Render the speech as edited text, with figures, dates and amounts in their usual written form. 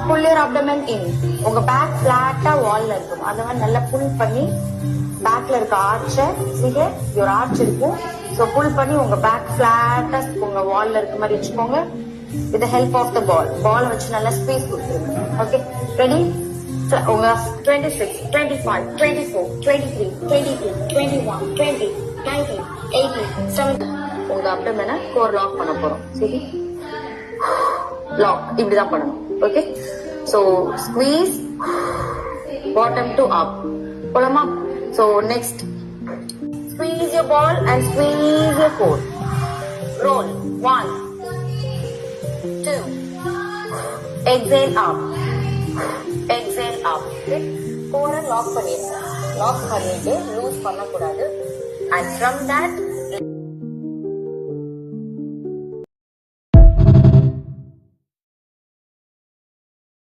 Pull your abdomen in. உங்க back பிளாட்டா வால்ல இருக்கும். அத வந்து நல்லா புல் பண்ணி பேக்ல இருக்க ஆர்ச்ச சிகே your arch இருக்கும். So புல் பண்ணி உங்க பேக் பிளாட்டா உங்க வால்ல இருக்க மாதிரி வச்சுக்கோங்க. With the help of the ball. பால் வச்சு நல்லா ஸ்பேஸ் கொடுத்துருங்க. Okay ready? உங்க 26, 25, 24, 23, 22, 21, 20, 19, 18, 17 உங்க அப்டமனை கோர் லாக் பண்ண போறோம். சரி, லாக் இப்படிதான் பண்ணணும். Okay, so squeeze bottom to up போலாமா? So next squeeze your ball and squeeze your core. Roll 1, 2, exhale up, exhale up. core lock பண்ணிடுங்க. லாக் பண்ணிட்டு லூஸ் பண்ண கூடாது. And from that